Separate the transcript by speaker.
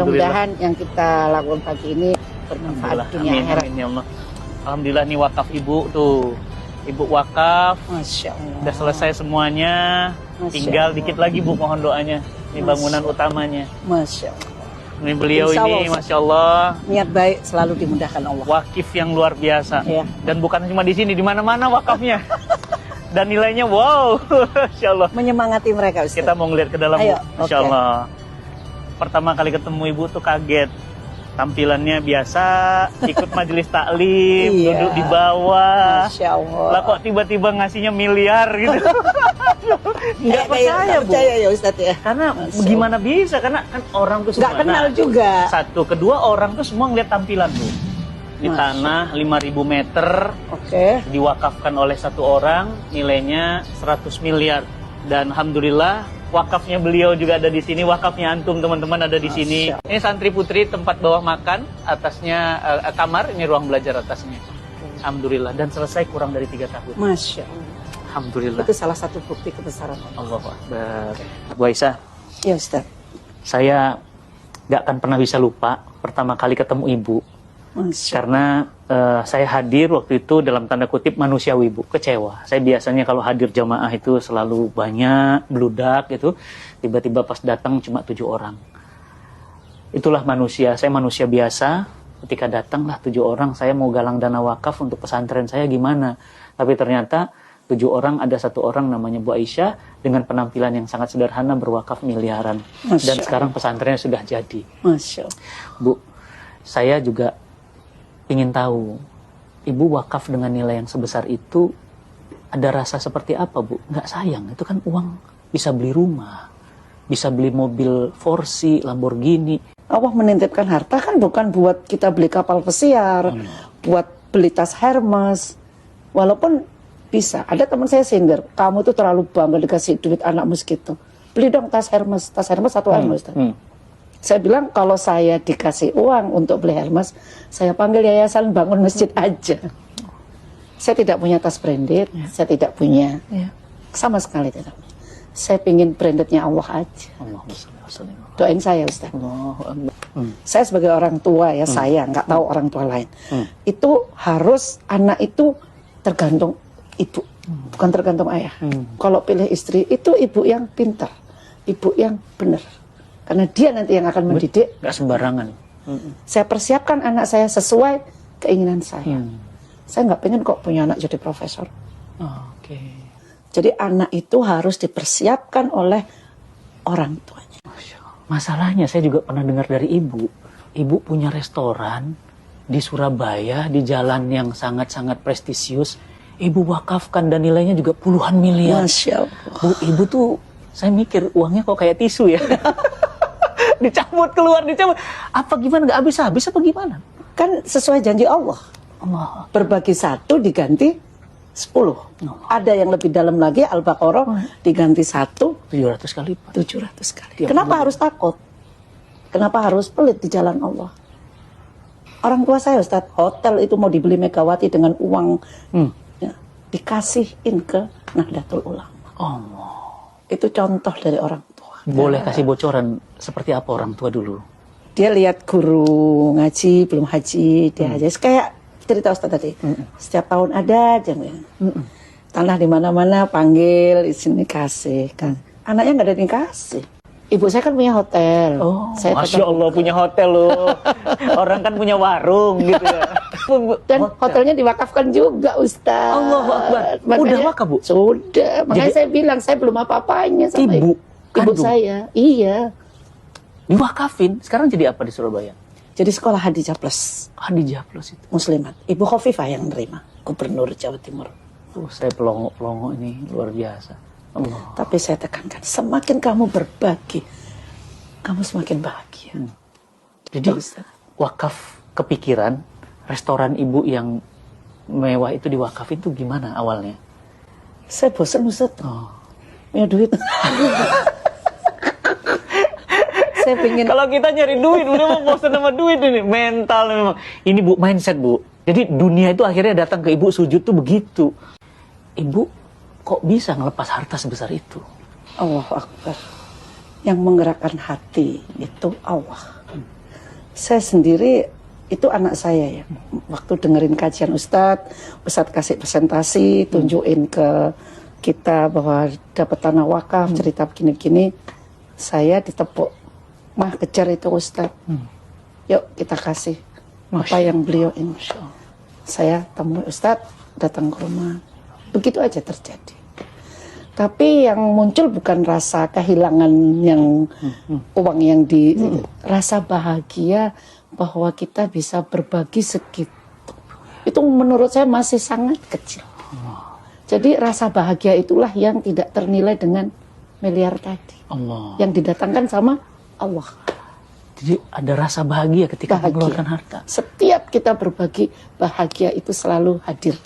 Speaker 1: Mudah-mudahan yang kita lakukan pagi ini bermanfaat dunia akhirat.
Speaker 2: Amin ya Allah. Alhamdulillah nih wakaf ibu tuh. Ibu wakaf.
Speaker 1: Masya Allah.
Speaker 2: Udah selesai semuanya. Tinggal dikit lagi Bu, mohon doanya. Ini bangunan utamanya.
Speaker 1: Masya Allah.
Speaker 2: Ini beliau
Speaker 1: Insya
Speaker 2: ini,
Speaker 1: Allah.
Speaker 2: Masya Allah.
Speaker 1: Niat baik selalu dimudahkan Allah.
Speaker 2: Wakif yang luar biasa.
Speaker 1: Iya.
Speaker 2: Dan bukan cuma di sini, di mana-mana wakafnya. Dan nilainya wow, Masya Allah.
Speaker 1: Menyemangati mereka, Ustaz.
Speaker 2: Kita mau ngeliat ke dalam,
Speaker 1: Ayo,
Speaker 2: Bu. Masya Allah. Pertama kali ketemu ibu tuh kaget. Tampilannya biasa, ikut majelis taklim,
Speaker 1: Iya.
Speaker 2: duduk di bawah.
Speaker 1: Masya Allah.
Speaker 2: Lah kok tiba-tiba ngasihnya miliar gitu. Nggak percaya, Bu.
Speaker 1: percaya ya Ustaz ya.
Speaker 2: Karena
Speaker 1: Masya
Speaker 2: gimana bisa? Karena kan orang tuh semua.
Speaker 1: Nggak kenal
Speaker 2: Nah,
Speaker 1: juga.
Speaker 2: Satu, kedua orang tuh semua ngeliat tampilan, Bu. Di
Speaker 1: Masya.
Speaker 2: tanah 5.000 meter,
Speaker 1: Oke.
Speaker 2: diwakafkan oleh satu orang, nilainya 100 miliar. Dan alhamdulillah wakafnya beliau juga ada di sini, wakafnya antum teman-teman ada di sini. Ini santri putri, tempat bawah makan, atasnya kamar, ini ruang belajar atasnya. Alhamdulillah, dan selesai kurang dari 3 tahun.
Speaker 1: Masya Allah.
Speaker 2: Alhamdulillah.
Speaker 1: Itu salah satu bukti kebesaran Allah.
Speaker 2: Allahu Akbar. Bu Aisyah,
Speaker 1: Ya Ustaz.
Speaker 2: saya gak akan pernah bisa lupa pertama kali ketemu ibu.
Speaker 1: Masya.
Speaker 2: Karena saya hadir waktu itu dalam tanda kutip manusiawi, Bu, kecewa. Saya biasanya kalau hadir jamaah itu selalu banyak, bludak gitu. Tiba-tiba pas datang cuma 7 orang. Itulah manusia, saya manusia biasa. Ketika datanglah 7 orang, saya mau galang dana wakaf untuk pesantren saya gimana. Tapi ternyata 7 orang, ada 1 orang namanya Bu Aisyah dengan penampilan yang sangat sederhana berwakaf miliaran. Dan sekarang pesantrennya sudah jadi.
Speaker 1: Masya Allah.
Speaker 2: Bu, saya juga ingin tahu, ibu wakaf dengan nilai yang sebesar itu ada rasa seperti apa, Bu? Nggak sayang, itu kan uang bisa beli rumah, bisa beli mobil Forsi, Lamborghini.
Speaker 1: Allah menitipkan harta kan bukan buat kita beli kapal pesiar, buat beli tas Hermes. Walaupun bisa, ada teman saya sindir, kamu tuh terlalu bangga dikasih duit anakmu segitu. Beli dong tas Hermes 1 M, Ustaz. Saya bilang kalau saya dikasih uang untuk beli Hermes, saya panggil yayasan bangun masjid aja. Saya tidak punya tas branded, saya tidak punya, sama sekali tidak. Saya pingin brandednya Allah aja. Doain saya, Ustaz. Saya sebagai orang tua ya, saya nggak tahu orang tua lain. Itu harus anak itu tergantung ibu, bukan tergantung ayah. Kalau pilih istri itu ibu yang pintar, ibu yang benar. Karena dia nanti yang akan mendidik.
Speaker 2: Nggak sembarangan.
Speaker 1: Saya persiapkan anak saya sesuai keinginan saya. Saya nggak pengen kok punya anak jadi profesor.
Speaker 2: Oke.
Speaker 1: Jadi anak itu harus dipersiapkan oleh orang tuanya.
Speaker 2: Masalahnya saya juga pernah dengar dari ibu. Ibu punya restoran di Surabaya, di jalan yang sangat-sangat prestisius. Ibu wakafkan dan nilainya juga puluhan miliar.
Speaker 1: Masya Allah.
Speaker 2: Bu, ibu tuh, saya mikir uangnya kok kayak tisu ya. Dicabut keluar, dicabut. Apa gimana, nggak habis-habis apa gimana?
Speaker 1: Kan sesuai janji Allah.
Speaker 2: Allah.
Speaker 1: Berbagi 1 diganti 10. Ada yang lebih dalam lagi, Al-Baqarah diganti 1
Speaker 2: 700 kali Pak.
Speaker 1: 700 kali. Kenapa harus takut? Kenapa harus pelit di jalan Allah? Orang tua saya, Ustaz, hotel itu mau dibeli Megawati dengan uang ya, dikasihin ke Nahdlatul Ulama.
Speaker 2: Allah.
Speaker 1: Itu contoh dari orang tua.
Speaker 2: Boleh kasih bocoran seperti apa orang tua dulu?
Speaker 1: Dia lihat guru ngaji, belum haji, dia haji. Kayak cerita Ustaz tadi. Setiap tahun ada aja. Tanah di mana-mana panggil, di sini kasih. Kan. Anaknya nggak ada yang kasih. Ibu saya kan punya hotel.
Speaker 2: Oh,
Speaker 1: saya
Speaker 2: Masya Allah punya hotel loh. Orang kan punya warung gitu ya.
Speaker 1: Dan hotelnya diwakafkan juga, Ustaz.
Speaker 2: Allahu Akbar. Udah wakaf, Bu?
Speaker 1: Sudah. Makanya
Speaker 2: Jadi,
Speaker 1: saya bilang, saya belum apa-apanya sama
Speaker 2: ibu
Speaker 1: ibu
Speaker 2: kandung?
Speaker 1: saya. Iya.
Speaker 2: Diwakafin. Sekarang jadi apa di Surabaya?
Speaker 1: Jadi sekolah Hadijah Plus.
Speaker 2: Hadijah Plus itu.
Speaker 1: Muslimat. Ibu Khofifah yang nerima. Gubernur Jawa Timur.
Speaker 2: Saya pelongo-pelongo ini luar biasa. Allah.
Speaker 1: Tapi saya tekankan, semakin kamu berbagi, kamu semakin bahagia.
Speaker 2: Jadi wakaf kepikiran, restoran ibu yang mewah itu diwakafin itu gimana awalnya?
Speaker 1: Saya bosan, Ustaz. Punya duit. Saya pengen.
Speaker 2: Kalau kita nyari duit, udah mau bosan sama duit ini. Mental memang. Ini Bu, mindset Bu. Jadi dunia itu akhirnya datang ke ibu sujud tuh begitu. Ibu kok bisa ngelepas harta sebesar itu?
Speaker 1: Allahu Akbar. Yang menggerakkan hati itu Allah. Saya sendiri itu anak saya ya. Waktu dengerin kajian Ustadz kasih presentasi, tunjukin ke kita bahwa dapat tanah wakaf, cerita begini-begini, saya ditepuk, mah kejar itu Ustadz. Yuk kita kasih apa yang beliau ini. Saya temui Ustadz, datang ke rumah. Begitu aja terjadi. Tapi yang muncul bukan rasa kehilangan yang uang yang rasa bahagia bahwa kita bisa berbagi segitu. Itu menurut saya masih sangat kecil. Jadi rasa bahagia itulah yang tidak ternilai dengan miliar tadi. Yang didatangkan sama Allah.
Speaker 2: Jadi ada rasa bahagia ketika mengeluarkan harta.
Speaker 1: Setiap kita berbagi, bahagia itu selalu hadir.